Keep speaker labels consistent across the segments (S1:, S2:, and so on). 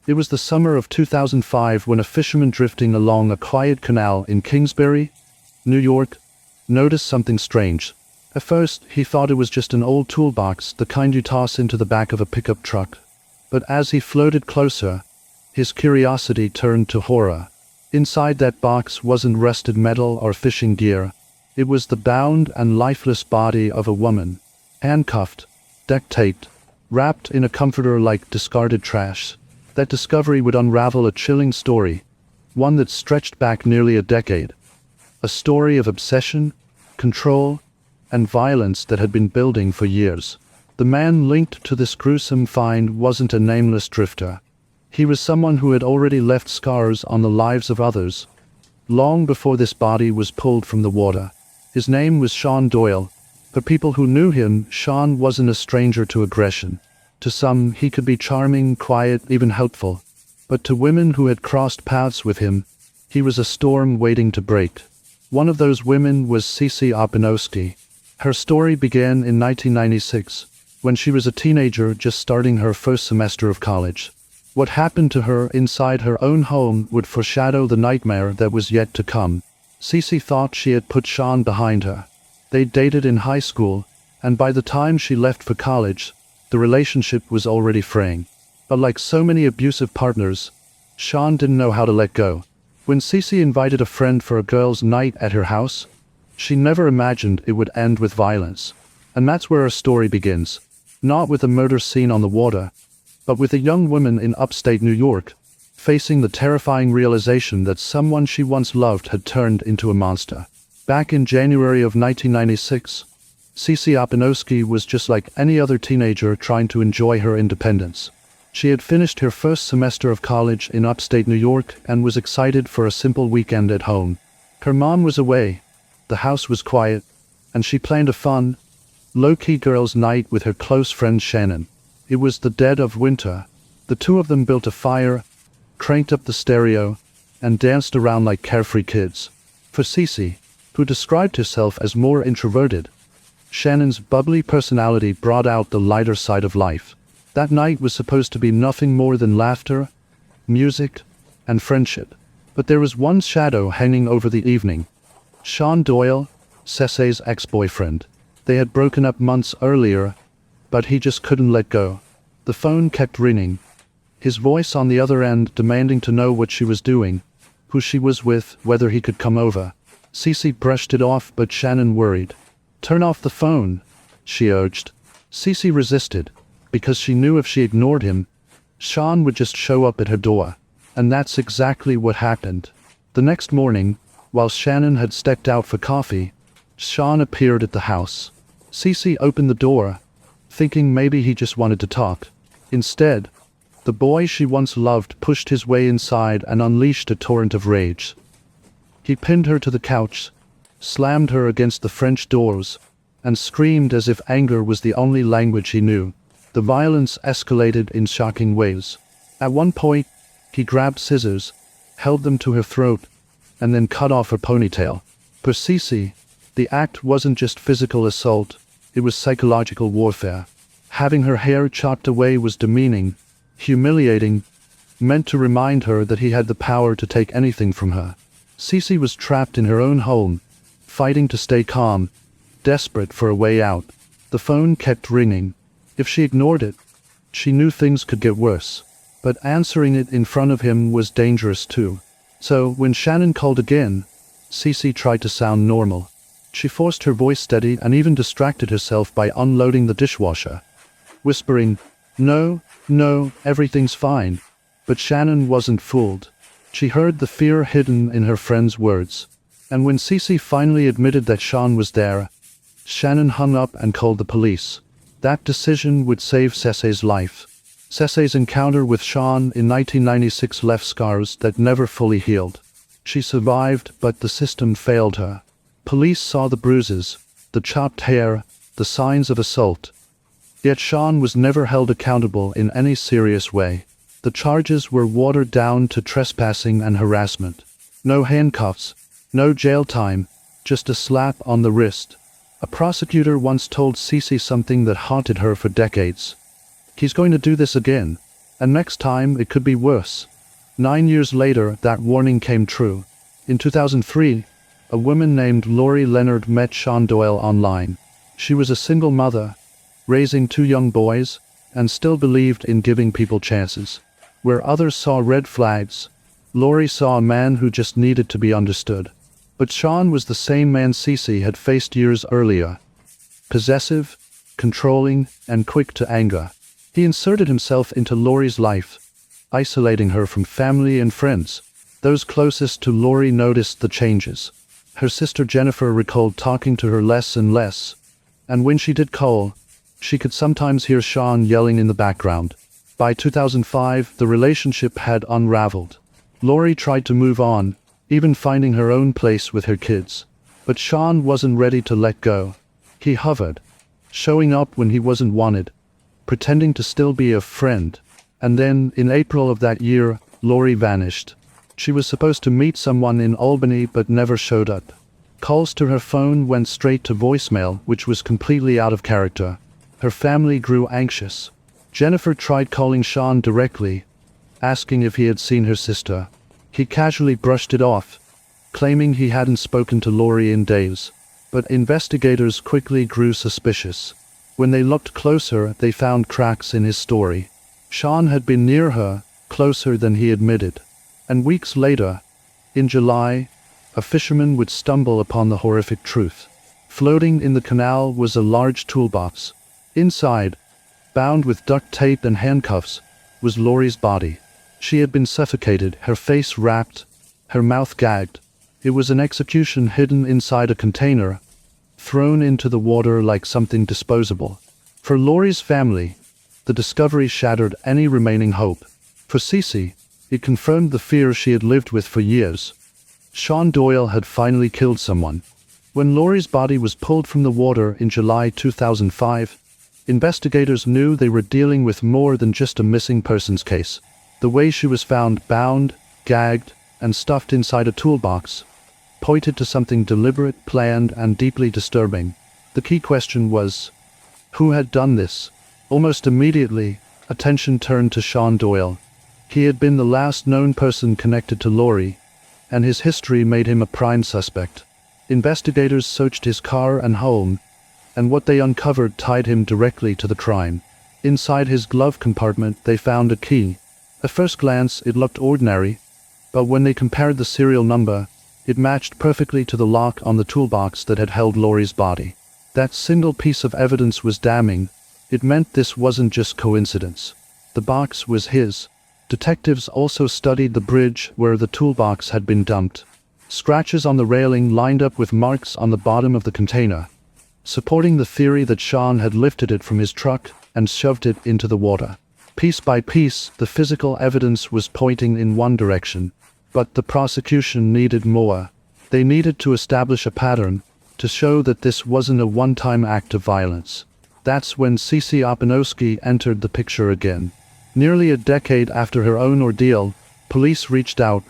S1: It was the summer of 2005 when a fisherman drifting along a quiet canal in Kingsbury, New York, noticed something strange. At first, he thought it was just an old toolbox, the kind you toss into the back of a pickup truck. But as he floated closer, his curiosity turned to horror. Inside that box wasn't rusted metal or fishing gear. It was the bound and lifeless body of a woman, handcuffed, duct-taped, wrapped in a comforter like discarded trash. That discovery would unravel a chilling story, one that stretched back nearly a decade. A story of obsession, control, and violence that had been building for years. The man linked to this gruesome find wasn't a nameless drifter. He was someone who had already left scars on the lives of others, long before this body was pulled from the water. His name was Shawn Doyle. For people who knew him, Shawn wasn't a stranger to aggression. To some, he could be charming, quiet, even helpful. But to women who had crossed paths with him, he was a storm waiting to break. One of those women was Cece Opinowski. Her story began in 1996, when she was a teenager just starting her first semester of college. What happened to her inside her own home would foreshadow the nightmare that was yet to come. Cece thought she had put Shawn behind her. They dated in high school, and by the time she left for college, the relationship was already fraying. But like so many abusive partners, Shawn didn't know how to let go. When Cece invited a friend for a girls' night at her house, she never imagined it would end with violence. And that's where her story begins. Not with a murder scene on the water, but with a young woman in upstate New York, facing the terrifying realization that someone she once loved had turned into a monster. Back in January of 1996, Cece Opinowski was just like any other teenager trying to enjoy her independence. She had finished her first semester of college in upstate New York and was excited for a simple weekend at home. Her mom was away, the house was quiet, and she planned a fun, low-key girls' night with her close friend Shannon. It was the dead of winter. The two of them built a fire, cranked up the stereo, and danced around like carefree kids. For Cece, who described herself as more introverted, Shannon's bubbly personality brought out the lighter side of life. That night was supposed to be nothing more than laughter, music, and friendship. But there was one shadow hanging over the evening. Shawn Doyle, Cece's ex-boyfriend. They had broken up months earlier, but he just couldn't let go. The phone kept ringing, his voice on the other end demanding to know what she was doing, who she was with, whether he could come over. Cece brushed it off, but Shannon worried. "Turn off the phone," she urged. Cece resisted, because she knew if she ignored him, Shawn would just show up at her door. And that's exactly what happened. The next morning, while Shannon had stepped out for coffee, Shawn appeared at the house. Cece opened the door, thinking maybe he just wanted to talk. Instead, the boy she once loved pushed his way inside and unleashed a torrent of rage. He pinned her to the couch, slammed her against the French doors, and screamed as if anger was the only language he knew. The violence escalated in shocking ways. At one point, he grabbed scissors, held them to her throat, and then cut off her ponytail. For Cece, the act wasn't just physical assault, it was psychological warfare. Having her hair chopped away was demeaning, humiliating, meant to remind her that he had the power to take anything from her. Cece was trapped in her own home, fighting to stay calm, desperate for a way out. The phone kept ringing. If she ignored it, she knew things could get worse. But answering it in front of him was dangerous too. So when Shannon called again, Cece tried to sound normal. She forced her voice steady and even distracted herself by unloading the dishwasher, whispering, "No, everything's fine." But Shannon wasn't fooled. She heard the fear hidden in her friend's words. And when Cece finally admitted that Shawn was there, Shannon hung up and called the police. That decision would save Cece's life. Cece's encounter with Shawn in 1996 left scars that never fully healed. She survived, but the system failed her. Police saw the bruises, the chopped hair, the signs of assault. Yet Shawn was never held accountable in any serious way. The charges were watered down to trespassing and harassment. No handcuffs, no jail time, just a slap on the wrist. A prosecutor once told Cece something that haunted her for decades. "He's going to do this again, And next time, it could be worse. 9 years later, that warning came true. In 2003, a woman named Lori Leonard met Shawn Doyle online. She was a single mother, raising 2 young boys, and still believed in giving people chances. Where others saw red flags, Lori saw a man who just needed to be understood. But Shawn was the same man Cece had faced years earlier. Possessive, controlling, and quick to anger. He inserted himself into Lori's life, isolating her from family and friends. Those closest to Lori noticed the changes. Her sister Jennifer recalled talking to her less and less, and when she did call, she could sometimes hear Shawn yelling in the background. By 2005, the relationship had unraveled. Lori tried to move on, even finding her own place with her kids. But Shawn wasn't ready to let go. He hovered, showing up when he wasn't wanted, pretending to still be a friend. And then, in April of that year, Lori vanished. She was supposed to meet someone in Albany but never showed up. Calls to her phone went straight to voicemail, which was completely out of character. Her family grew anxious. Jennifer tried calling Shawn directly, asking if he had seen her sister. He casually brushed it off, claiming he hadn't spoken to Lori in days. But investigators quickly grew suspicious. When they looked closer, they found cracks in his story. Shawn had been near her, closer than he admitted. And weeks later, in July, a fisherman would stumble upon the horrific truth. Floating in the canal was a large toolbox. Inside, bound with duct tape and handcuffs, was Lori's body. She had been suffocated, her face wrapped, her mouth gagged. It was an execution hidden inside a container, thrown into the water like something disposable. For Lori's family, the discovery shattered any remaining hope. For Cece, it confirmed the fear she had lived with for years. Shawn Doyle had finally killed someone. When Lori's body was pulled from the water in July 2005, investigators knew they were dealing with more than just a missing persons case. The way she was found bound, gagged, and stuffed inside a toolbox pointed to something deliberate, planned, and deeply disturbing. The key question was, who had done this? Almost immediately, attention turned to Shawn Doyle. He had been the last known person connected to Lori, and his history made him a prime suspect. Investigators searched his car and home, and what they uncovered tied him directly to the crime. Inside his glove compartment, they found a key. At first glance, it looked ordinary, but when they compared the serial number, it matched perfectly to the lock on the toolbox that had held Lori's body. That single piece of evidence was damning. It meant this wasn't just coincidence. The box was his. Detectives also studied the bridge where the toolbox had been dumped. Scratches on the railing lined up with marks on the bottom of the container, supporting the theory that Shawn had lifted it from his truck and shoved it into the water. Piece by piece, the physical evidence was pointing in one direction, but the prosecution needed more. They needed to establish a pattern, to show that this wasn't a one-time act of violence. That's when Cece Opinowski entered the picture again. Nearly a decade after her own ordeal, police reached out,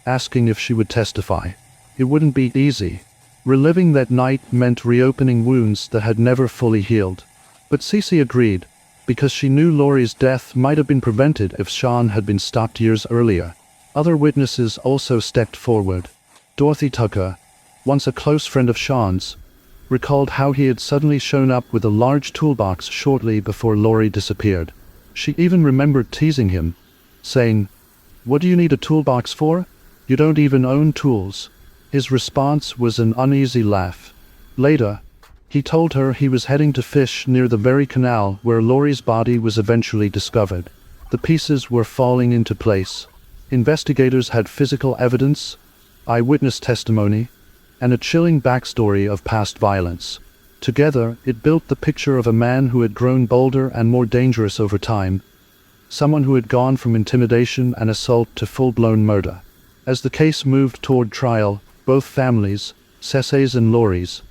S1: asking if she would testify. It wouldn't be easy. Reliving that night meant reopening wounds that had never fully healed. But Cece agreed, because she knew Lori's death might have been prevented if Shawn had been stopped years earlier. Other witnesses also stepped forward. Dorothy Tucker, once a close friend of Shawn's, recalled how he had suddenly shown up with a large toolbox shortly before Lori disappeared. She even remembered teasing him, saying, "What do you need a toolbox for? You don't even own tools." His response was an uneasy laugh. Later, he told her he was heading to fish near the very canal where Lori's body was eventually discovered. The pieces were falling into place. Investigators had physical evidence, eyewitness testimony, and a chilling backstory of past violence. Together, it built the picture of a man who had grown bolder and more dangerous over time, someone who had gone from intimidation and assault to full-blown murder. As the case moved toward trial, both families, Cece's and Lori's,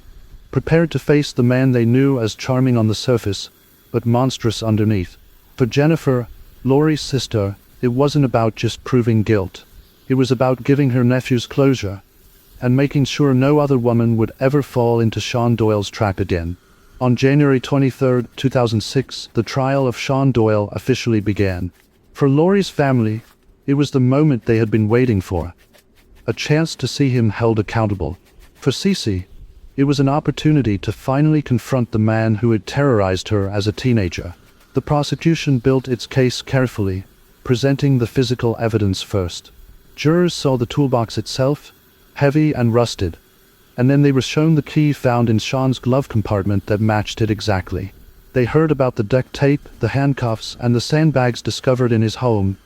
S1: prepared to face the man they knew as charming on the surface, but monstrous underneath. For Jennifer, Lori's sister, it wasn't about just proving guilt. It was about giving her nephews closure, and making sure no other woman would ever fall into Shawn Doyle's trap again. On January 23, 2006, the trial of Shawn Doyle officially began. For Laurie's family, it was the moment they had been waiting for. A chance to see him held accountable. For Cece, it was an opportunity to finally confront the man who had terrorized her as a teenager. The prosecution built its case carefully, presenting the physical evidence first. Jurors saw the toolbox itself, heavy and rusted, and then they were shown the key found in Shawn's glove compartment that matched it exactly. They heard about the duct tape, the handcuffs, and the sandbags discovered in his home,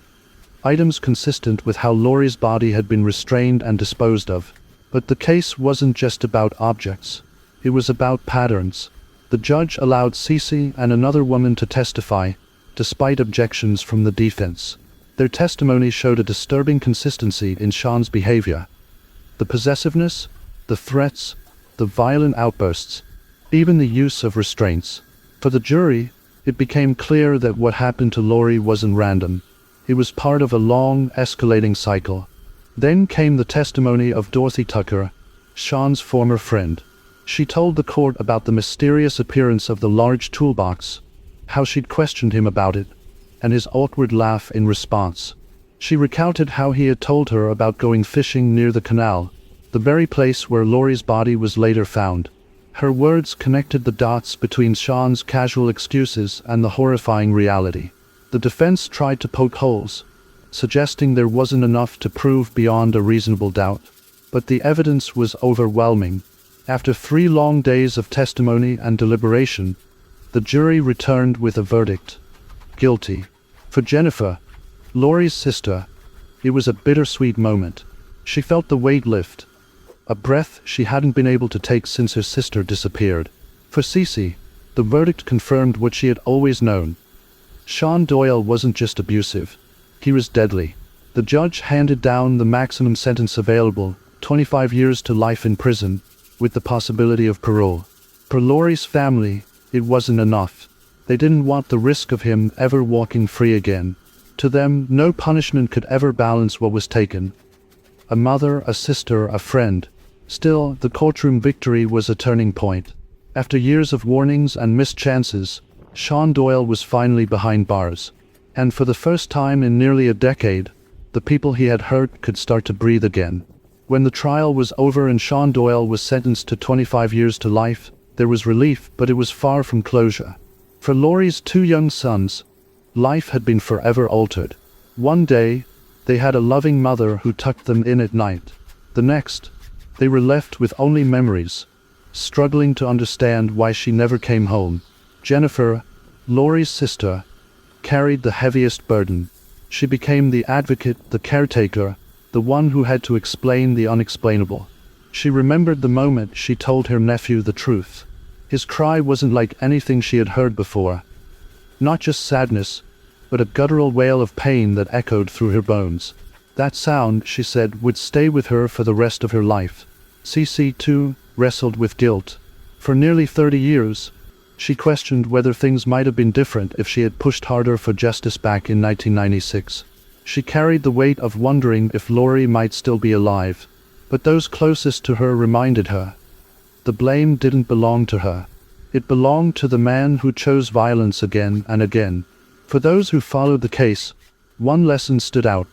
S1: items consistent with how Laurie's body had been restrained and disposed of. But the case wasn't just about objects. It was about patterns. The judge allowed Cece and another woman to testify, despite objections from the defense. Their testimony showed a disturbing consistency in Shawn's behavior. The possessiveness, the threats, the violent outbursts, even the use of restraints. For the jury, it became clear that what happened to Laurie wasn't random. It was part of a long, escalating cycle. Then came the testimony of Dorothy Tucker, Shawn's former friend. She told the court about the mysterious appearance of the large toolbox, how she'd questioned him about it, and his awkward laugh in response. She recounted how he had told her about going fishing near the canal, the very place where Laurie's body was later found. Her words connected the dots between Shawn's casual excuses and the horrifying reality. The defense tried to poke holes, suggesting there wasn't enough to prove beyond a reasonable doubt. But the evidence was overwhelming. After 3 long days of testimony and deliberation, the jury returned with a verdict: guilty. For Jennifer, Laurie's sister, it was a bittersweet moment. She felt the weight lift, a breath she hadn't been able to take since her sister disappeared. For Cece, the verdict confirmed what she had always known. Shawn Doyle wasn't just abusive, he was deadly. The judge handed down the maximum sentence available, 25 years to life in prison, with the possibility of parole. For Laurie's family, it wasn't enough. They didn't want the risk of him ever walking free again. To them, no punishment could ever balance what was taken. A mother, a sister, a friend. Still, the courtroom victory was a turning point. After years of warnings and missed chances, Shawn Doyle was finally behind bars. And for the first time in nearly a decade, the people he had hurt could start to breathe again. When the trial was over and Shawn Doyle was sentenced to 25 years to life, there was relief, but it was far from closure. For Laurie's 2 young sons, life had been forever altered. One day, they had a loving mother who tucked them in at night. The next, they were left with only memories, struggling to understand why she never came home. Jennifer, Laurie's sister, carried the heaviest burden. She became the advocate, the caretaker, the one who had to explain the unexplainable. She remembered the moment she told her nephew the truth. His cry wasn't like anything she had heard before. Not just sadness, but a guttural wail of pain that echoed through her bones. That sound, she said, would stay with her for the rest of her life. Cece, too, wrestled with guilt. For nearly 30 years, she questioned whether things might have been different if she had pushed harder for justice back in 1996. She carried the weight of wondering if Laurie might still be alive. But those closest to her reminded her. The blame didn't belong to her. It belonged to the man who chose violence again and again. For those who followed the case, one lesson stood out.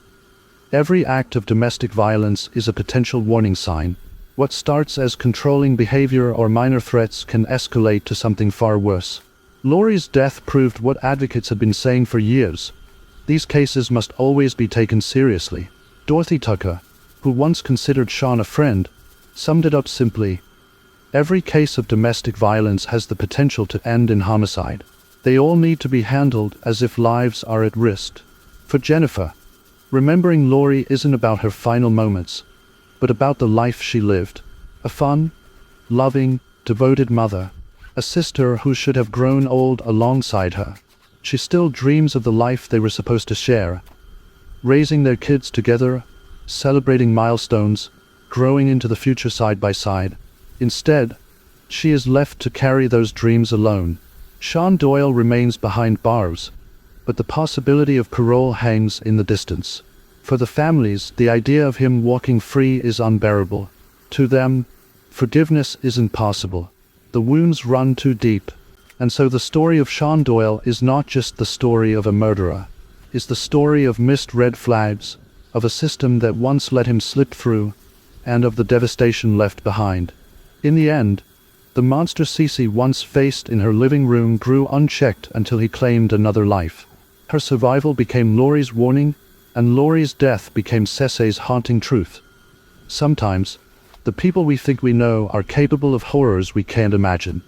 S1: Every act of domestic violence is a potential warning sign. What starts as controlling behavior or minor threats can escalate to something far worse. Laurie's death proved what advocates had been saying for years. These cases must always be taken seriously. Dorothy Tucker, who once considered Shawn a friend, summed it up simply: every case of domestic violence has the potential to end in homicide. They all need to be handled as if lives are at risk. For Jennifer, remembering Laurie isn't about her final moments, but about the life she lived. A fun, loving, devoted mother. A sister who should have grown old alongside her. She still dreams of the life they were supposed to share. Raising their kids together, celebrating milestones, growing into the future side by side. Instead, she is left to carry those dreams alone. Shawn Doyle remains behind bars, but the possibility of parole hangs in the distance. For the families, the idea of him walking free is unbearable. To them, forgiveness isn't possible. The wounds run too deep. And so the story of Shawn Doyle is not just the story of a murderer. is the story of missed red flags, of a system that once let him slip through, and of the devastation left behind. In the end, the monster Cece once faced in her living room grew unchecked until he claimed another life. Her survival became Laurie's warning, and Laurie's death became Cece's haunting truth. Sometimes, the people we think we know are capable of horrors we can't imagine.